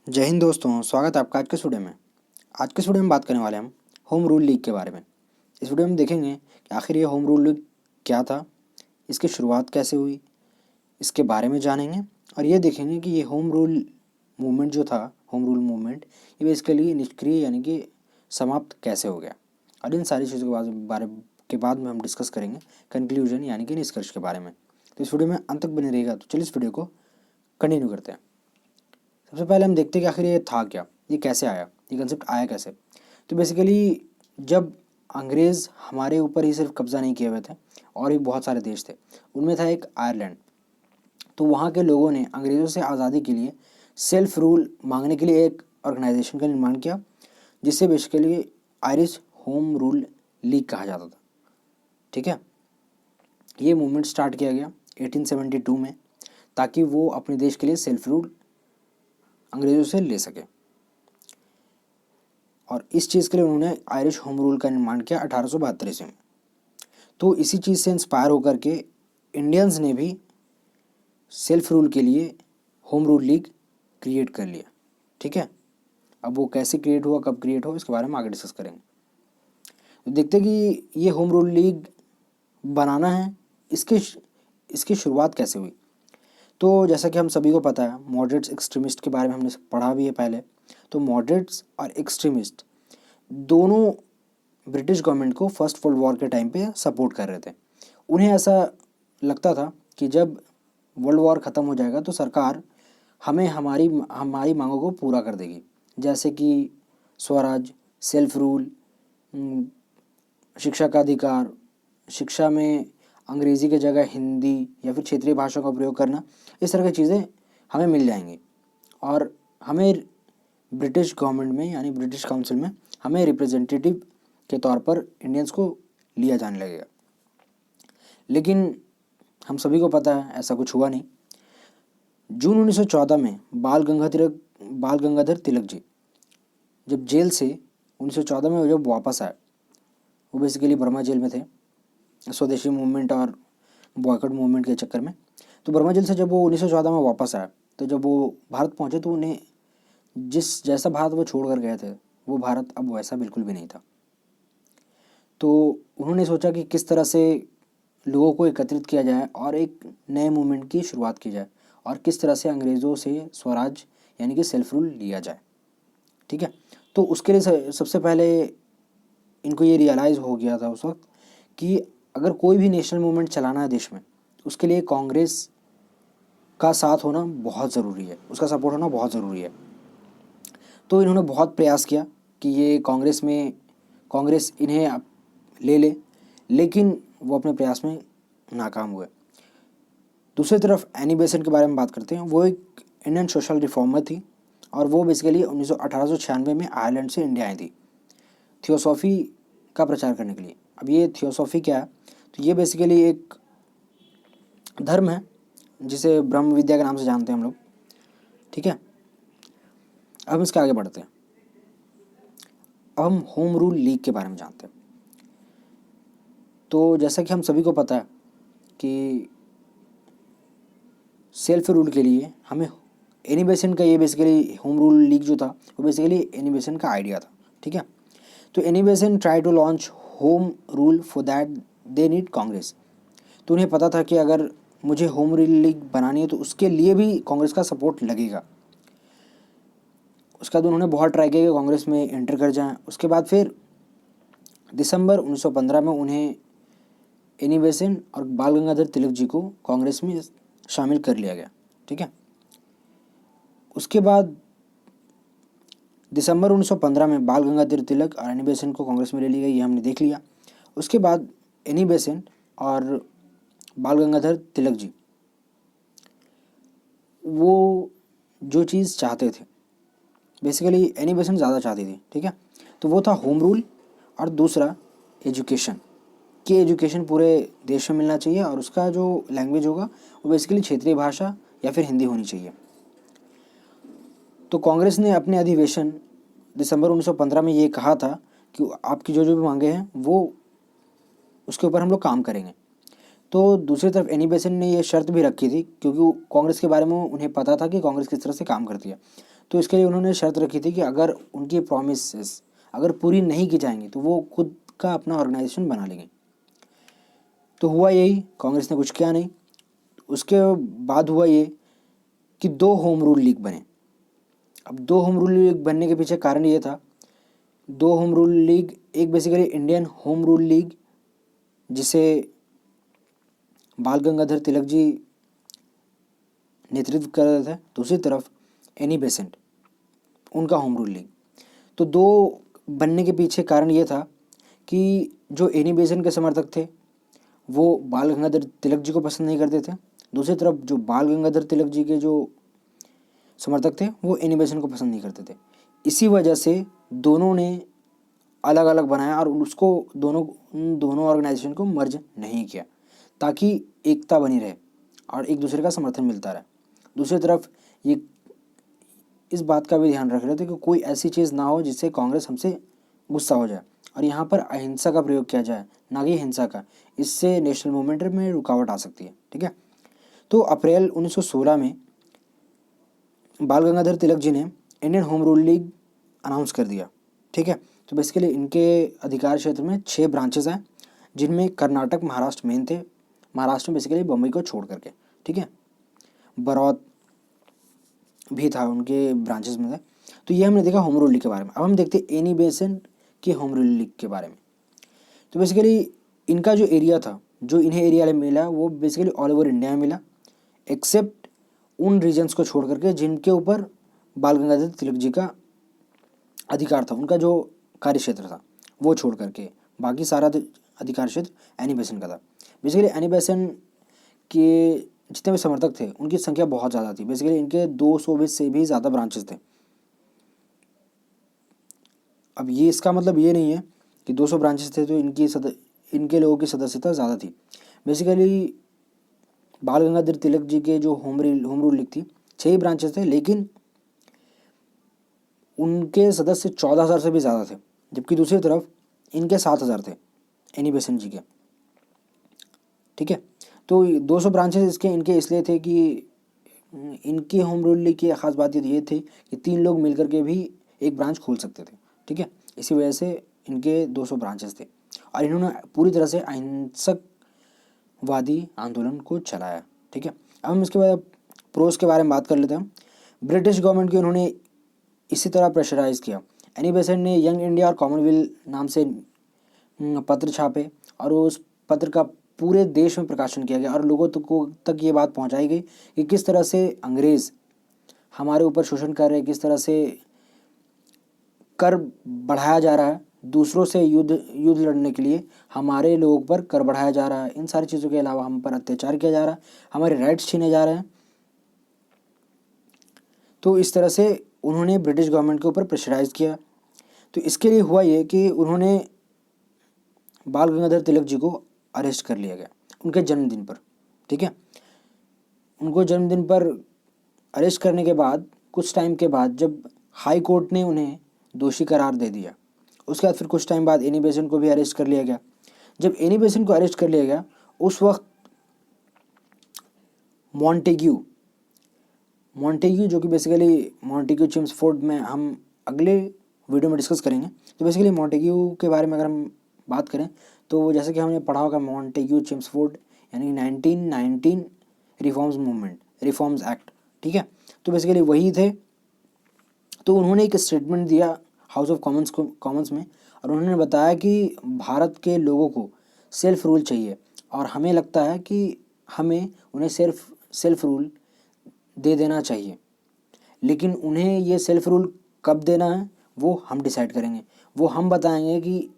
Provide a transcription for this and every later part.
जय हिंद दोस्तों, स्वागत है आपका आज के इस वीडियो में। आज के इस वीडियो में बात करने वाले हैं हम होम रूल लीग के बारे में। इस वीडियो में देखेंगे कि आखिर ये होम रूल लीग क्या था, इसकी शुरुआत कैसे हुई, इसके बारे में जानेंगे और ये देखेंगे कि ये होम रूल मूवमेंट जो था, होम रूल मूवमेंट, ये बेसिकली निष्क्रिय यानी कि समाप्त कैसे हो गया। और इन सारी चीज़ों के बाद में हम डिस्कस करेंगे कंक्लूजन यानी कि निष्कर्ष के बारे में। तो इस वीडियो में अंत तक बने रहेगा। तो चलिए इस वीडियो को कंटिन्यू करते हैं। सबसे पहले हम देखते हैं कि आखिर ये था क्या, ये कैसे आया, ये कंसेप्ट आया कैसे। तो बेसिकली जब अंग्रेज़ हमारे ऊपर ही सिर्फ कब्ज़ा नहीं किए हुए थे और भी बहुत सारे देश थे, उनमें था एक आयरलैंड। तो वहाँ के लोगों ने अंग्रेज़ों से आज़ादी के लिए सेल्फ रूल मांगने के लिए एक ऑर्गेनाइजेशन का निर्माण किया, जिसे basically Irish home rule league कहा जाता था। ठीक है, ये मूवमेंट स्टार्ट किया गया 1872 में, ताकि वो अपने देश के लिए सेल्फ रूल अंग्रेज़ों से ले सके। और इस चीज़ के लिए उन्होंने आयरिश होम रूल का निर्माण किया 1872 ईस्वी में। तो इसी चीज़ से इंस्पायर होकर के इंडियंस ने भी सेल्फ रूल के लिए होम रूल लीग क्रिएट कर लिया। ठीक है, अब वो कैसे क्रिएट हुआ, कब क्रिएट हुआ, इसके बारे में आगे डिस्कस करेंगे। तो देखते हैं कि ये होम रूल लीग बनाना है, इसकी शुरुआत कैसे हुई। तो जैसा कि हम सभी को पता है, मॉडरेट्स एक्सट्रीमिस्ट के बारे में हमने पढ़ा भी है पहले। तो मॉडरेट्स और एक्सट्रीमिस्ट दोनों ब्रिटिश गवर्नमेंट को फर्स्ट वर्ल्ड वॉर के टाइम पे सपोर्ट कर रहे थे। उन्हें ऐसा लगता था कि जब वर्ल्ड वॉर ख़त्म हो जाएगा तो सरकार हमें हमारी हमारी मांगों को पूरा कर देगी, जैसे कि स्वराज, सेल्फ रूल, शिक्षा का अधिकार, शिक्षा में अंग्रेज़ी की जगह हिंदी या फिर क्षेत्रीय भाषा का प्रयोग करना, इस तरह की चीज़ें हमें मिल जाएंगी और हमें ब्रिटिश गवर्नमेंट में यानी ब्रिटिश काउंसिल में हमें रिप्रेजेंटेटिव के तौर पर इंडियंस को लिया जाने लगेगा। लेकिन हम सभी को पता है ऐसा कुछ हुआ नहीं। जून 1914 में बाल गंगाधर तिलक जी जब जेल से 1914 में जब वापस आए, वो बेसिकली बर्मा जेल में थे स्वदेशी मूवमेंट और बॉयकॉट मूवमेंट के चक्कर में। तो बर्मा जेल से जब वो 1914 में वापस आया, तो जब वो भारत पहुँचे तो उन्हें जिस जैसा भारत वो छोड़ कर गए थे, वो भारत अब वैसा बिल्कुल भी नहीं था। तो उन्होंने सोचा कि किस तरह से लोगों को एकत्रित किया जाए और एक नए मूवमेंट की शुरुआत की जाए और किस तरह से अंग्रेज़ों से स्वराज यानी कि सेल्फ रूल लिया जाए। ठीक है, तो उसके लिए सबसे पहले इनको ये रियलाइज़ हो गया था उस वक्त कि अगर कोई भी नेशनल मूवमेंट चलाना है देश में, तो उसके लिए कांग्रेस का साथ होना बहुत ज़रूरी है, उसका सपोर्ट होना बहुत ज़रूरी है। तो इन्होंने बहुत प्रयास किया कि ये कांग्रेस इन्हें ले ले, लेकिन वो अपने प्रयास में नाकाम हुए। दूसरी तरफ एनी बेसेंट के बारे में बात करते हैं। वो एक इंडियन सोशल रिफॉर्मर थी और वो बेसिकली 1896 में आयरलैंड से इंडिया आई थी थियोसॉफी का प्रचार करने के लिए। अब ये थियोसॉफी क्या है, तो ये बेसिकली एक धर्म है जिसे ब्रह्म विद्या के नाम से जानते हैं हम लोग। ठीक है, अब हम इसके आगे बढ़ते हैं। अब हम होम रूल लीग के बारे में जानते हैं। तो जैसा कि हम सभी को पता है कि सेल्फ रूल के लिए हमें एनी बेसेंट का, ये बेसिकली होम रूल लीग जो था वो बेसिकली एनी बेसेंट का आइडिया था। ठीक है, तो Annie Besant try to launch home rule for that they need Congress. तो उन्हें पता था कि अगर मुझे होम रूल लीग बनानी है तो उसके लिए भी कांग्रेस का सपोर्ट लगेगा। उसके बाद उन्होंने बहुत ट्राई किया कि कांग्रेस में एंटर कर जाएं। उसके बाद फिर दिसंबर 1915 में उन्हें एनी बेसेंट और बाल गंगाधर तिलक जी को कांग्रेस में शामिल कर लिया गया। ठीक है, उसके बाद दिसंबर 1915 में बाल गंगाधर तिलक और एनी बेसेंट को कांग्रेस में ले ली गई, ये हमने देख लिया। उसके बाद एनी बेसेंट और बाल गंगाधर तिलक जी वो जो चीज़ चाहते थे, बेसिकली एनी बेसेंट ज़्यादा चाहती थी। ठीक है, तो वो था होम रूल और दूसरा एजुकेशन, कि एजुकेशन पूरे देश में मिलना चाहिए और उसका जो लैंग्वेज होगा वो बेसिकली क्षेत्रीय भाषा या फिर हिंदी होनी चाहिए। तो कांग्रेस ने अपने अधिवेशन दिसंबर 1915 में ये कहा था कि आपकी जो जो भी मांगे हैं वो उसके ऊपर हम लोग काम करेंगे। तो दूसरी तरफ एनी बेसेंट ने ये शर्त भी रखी थी, क्योंकि कांग्रेस के बारे में उन्हें पता था कि कांग्रेस किस तरह से काम करती है। तो इसके लिए उन्होंने शर्त रखी थी कि अगर उनकी प्रॉमिसेस अगर पूरी नहीं की जाएंगी तो वो खुद का अपना ऑर्गेनाइजेशन बना लेंगे। तो हुआ यही, कांग्रेस ने कुछ किया नहीं। उसके बाद हुआ ये कि 2 होम रूल लीग बने। अब 2 होम रूल लीग बनने के पीछे कारण ये था, 2 होम रूल लीग, एक basically Indian home rule league जिसे बाल गंगाधर तिलक जी नेतृत्व कर रहे थे, दूसरी तरफ एनी बेसेंट उनका होम रूल लीग। तो 2 बनने के पीछे कारण ये था कि जो एनी बेसेंट के समर्थक थे वो बाल गंगाधर तिलक जी को पसंद नहीं करते थे, दूसरी तरफ जो बाल गंगाधर तिलक जी के जो समर्थक थे वो एनी बेसेंट को पसंद नहीं करते थे। इसी वजह से दोनों ने अलग अलग बनाया और उसको उन दोनों ऑर्गेनाइजेशन को मर्ज नहीं किया ताकि एकता बनी रहे और एक दूसरे का समर्थन मिलता रहे। दूसरी तरफ ये इस बात का भी ध्यान रख रहे थे कि कोई ऐसी चीज़ ना हो जिससे कांग्रेस हमसे गुस्सा हो जाए और यहाँ पर अहिंसा का प्रयोग किया जाए, ना कि हिंसा का। इससे नेशनल मूवमेंट में रुकावट आ सकती है। ठीक है, तो अप्रैल 1916 में बाल गंगाधर तिलक जी ने Indian home rule league announce कर दिया। ठीक है, तो बेसिकली इनके अधिकार क्षेत्र में 6 ब्रांचेस हैं जिनमें कर्नाटक, महाराष्ट्र मेन थे। महाराष्ट्र में बेसिकली बम्बई को छोड़ करके, ठीक है, बरौत भी था उनके ब्रांचेस में से। तो ये हमने देखा होम रूल लीग के बारे में। अब हम देखते हैं एनी बेसेंट की होम रूल लीग के बारे में। तो बेसिकली इनका जो एरिया था, जो इन्हें एरिया मिला वो बेसिकली ऑल ओवर इंडिया में मिला, एक्सेप्ट उन रीजन्स को छोड़ करके जिनके ऊपर बाल गंगाधर तिलक जी का अधिकार था, उनका जो कार्य क्षेत्र था वो छोड़ करके बाकी सारा अधिकार क्षेत्र एनी बेसेंट का था। बेसिकली एनी बेसेंट के जितने भी समर्थक थे उनकी संख्या बहुत ज़्यादा थी। बेसिकली इनके 200 से भी ज़्यादा ब्रांचेस थे। अब ये इसका मतलब ये नहीं है कि 200 ब्रांचेस थे तो इनके लोगों की सदस्यता ज़्यादा थी। बेसिकली बाल गंगाधर तिलक जी के जो होम रूल लीग थी 6 ही ब्रांचेस थे, लेकिन उनके सदस्य 14,000 से भी ज़्यादा थे, जबकि दूसरी तरफ इनके 7,000 थे एनी बेसेंट जी के। ठीक है, तो 200 ब्रांचेस इनके इसलिए थे कि इनकी होम रूल लीग की ख़ास बात ये थी कि 3 लोग मिलकर के भी एक ब्रांच खोल सकते थे। ठीक है, इसी वजह से इनके 200 ब्रांचेस थे और इन्होंने पूरी तरह से अहिंसकवादी आंदोलन को चलाया। ठीक है, अब हम इसके बाद प्रोस के बारे में बात कर लेते हैं। ब्रिटिश गवर्नमेंट की उन्होंने इसी तरह प्रेशराइज किया। एनी बेसेंट ने यंग इंडिया और कॉमनवेल्थ नाम से पत्र छापे और उस पत्र का पूरे देश में प्रकाशन किया गया और लोगों तक ये बात पहुंचाई गई कि किस तरह से अंग्रेज़ हमारे ऊपर शोषण कर रहे हैं, किस तरह से कर बढ़ाया जा रहा है, दूसरों से युद्ध लड़ने के लिए हमारे लोगों पर कर बढ़ाया जा रहा है। इन सारी चीज़ों के अलावा हम पर अत्याचार किया जा रहा है, हमारे राइट्स छीने जा रहे हैं। तो इस तरह से उन्होंने ब्रिटिश गवर्नमेंट के ऊपर प्रेशराइज किया। तो इसके लिए हुआ ये कि उन्होंने बाल गंगाधर तिलक जी को अरेस्ट कर लिया गया उनके जन्मदिन पर। ठीक है, उनको जन्मदिन पर अरेस्ट करने के बाद कुछ टाइम के बाद जब हाई कोर्ट ने उन्हें दोषी करार दे दिया, उसके बाद फिर कुछ टाइम बाद एनी बेसेंट को भी अरेस्ट कर लिया गया। जब एनी बेसेंट को अरेस्ट कर लिया गया उस वक्त मॉन्टेग्यू जो कि बेसिकली मॉन्टेग्यू चेम्सफोर्ड में हम अगले वीडियो में डिस्कस करेंगे। तो बेसिकली मॉन्टेग्यू के बारे में अगर हम बात करें तो जैसे कि हमने पढ़ा होगा मॉन्टेग्यू चेम्सफोर्ड यानी 1919 रिफॉर्म्स एक्ट। ठीक है, तो बेसिकली वही थे। तो उन्होंने एक स्टेटमेंट दिया हाउस ऑफ कॉमन्स में और उन्होंने बताया कि भारत के लोगों को सेल्फ रूल चाहिए और हमें लगता है कि हमें उन्हें सेल्फ रूल दे देना चाहिए, लेकिन उन्हें ये सेल्फ रूल कब देना है वो हम डिसाइड करेंगे। वो हम बताएंगे कि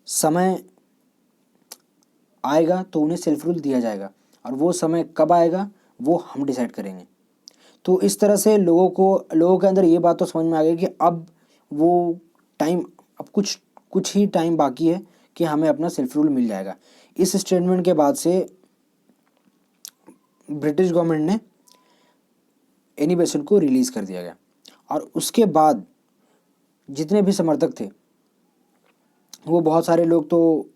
समय आएगा तो उन्हें सेल्फ रूल दिया जाएगा और वो समय कब आएगा वो हम डिसाइड करेंगे। तो इस तरह से लोगों के अंदर ये बात तो समझ में आ गई कि अब वो टाइम, अब कुछ ही टाइम बाकी है कि हमें अपना सेल्फ रूल मिल जाएगा। इस स्टेटमेंट के बाद से ब्रिटिश गवर्नमेंट ने एनी बेसेंट को रिलीज़ कर दिया गया और उसके बाद जितने भी समर्थक थे वो बहुत सारे लोग तो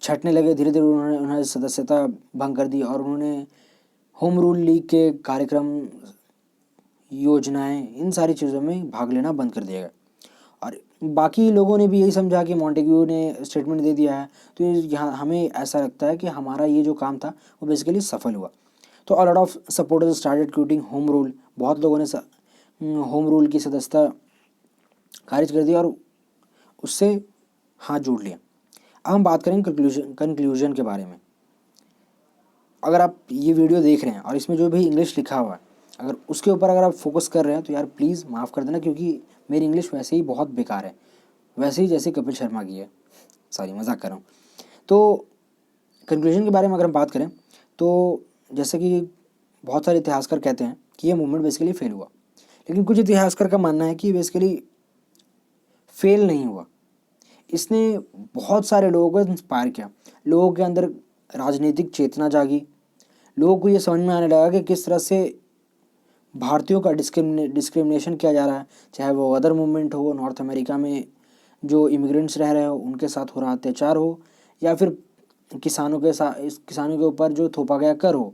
छटने लगे। धीरे धीरे उन्होंने सदस्यता भंग कर दी और उन्होंने होम रूल लीग के कार्यक्रम योजनाएं, इन सारी चीज़ों में भाग लेना बंद कर दिया गया। और बाकी लोगों ने भी यही समझा कि मॉन्टेग्यू ने स्टेटमेंट दे दिया है, तो यहाँ हमें ऐसा लगता है कि हमारा ये जो काम था वो बेसिकली सफल हुआ। तो a lot of supporters started quitting home rule, बहुत लोगों ने होम रूल की सदस्यता खारिज कर दी और उससे हाथ जोड़ लिया। अब हम बात करेंगे कंक्लूजन के बारे में। अगर आप ये वीडियो देख रहे हैं और इसमें जो भी इंग्लिश लिखा हुआ है, अगर उसके ऊपर अगर आप फोकस कर रहे हैं तो यार प्लीज़ माफ़ कर देना, क्योंकि मेरी इंग्लिश वैसे ही बहुत बेकार है, वैसे ही जैसे कपिल शर्मा की है। सॉरी, मजाक कर रहा हूँ। तो कंक्लूजन के बारे में अगर हम बात करें तो जैसे कि बहुत सारे इतिहासकार कहते हैं कि ये मूवमेंट बेसिकली फेल हुआ, लेकिन कुछ इतिहासकार का मानना है कि बेसिकली फेल नहीं हुआ। इसने बहुत सारे लोगों को इंस्पायर किया, लोगों के अंदर राजनीतिक चेतना जागी, लोगों को ये समझ में आने लगा कि किस तरह से भारतीयों का डिस्क्रिमिनेशन किया जा रहा है, चाहे वो अदर मूवमेंट हो, नॉर्थ अमेरिका में जो इमिग्रेंट्स रह रहे हो उनके साथ हो रहा अत्याचार हो, या फिर किसानों के ऊपर जो थोपा गया कर हो।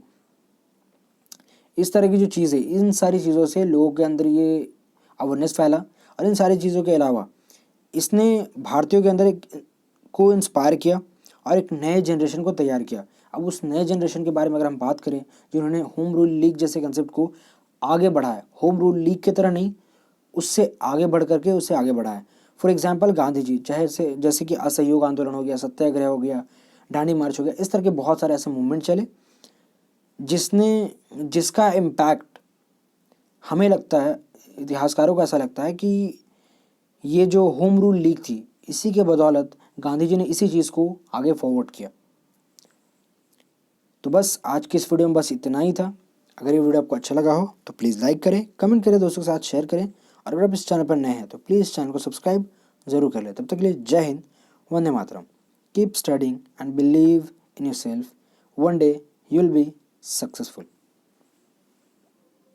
इस तरह की जो चीज़ें, इन सारी चीज़ों से लोगों के अंदर ये अवेयरनेस फैला। और इन सारी चीज़ों के अलावा इसने भारतीयों के अंदर को इंस्पायर किया और एक नए जनरेशन को तैयार किया। अब उस नए जनरेशन के बारे में अगर हम बात करें, जिन्होंने होम रूल लीग जैसे कंसेप्ट को आगे बढ़ाया, होम रूल लीग की तरह नहीं, उससे आगे बढ़ करके उससे आगे बढ़ाया। फॉर एग्जाम्पल गांधी जी, चाहे से जैसे कि असहयोग आंदोलन हो गया, सत्याग्रह हो गया, दांडी मार्च हो गया, इस तरह के बहुत सारे ऐसे मूवमेंट चले जिसका इम्पैक्ट हमें लगता है, इतिहासकारों को ऐसा लगता है कि ये जो होम रूल लीग थी, इसी के बदौलत गांधी जी ने इसी चीज़ को आगे फॉरवर्ड किया। तो बस आज की इस वीडियो में बस इतना ही था। अगर ये वीडियो आपको अच्छा लगा हो तो प्लीज़ लाइक करें, कमेंट करें, दोस्तों के साथ शेयर करें, और अगर आप इस चैनल पर नए हैं तो प्लीज़ इस चैनल को सब्सक्राइब ज़रूर कर लें। तब तक के लिए जय हिंद, वंदे मातरम। Keep studying and believe in yourself, one day you will be successful.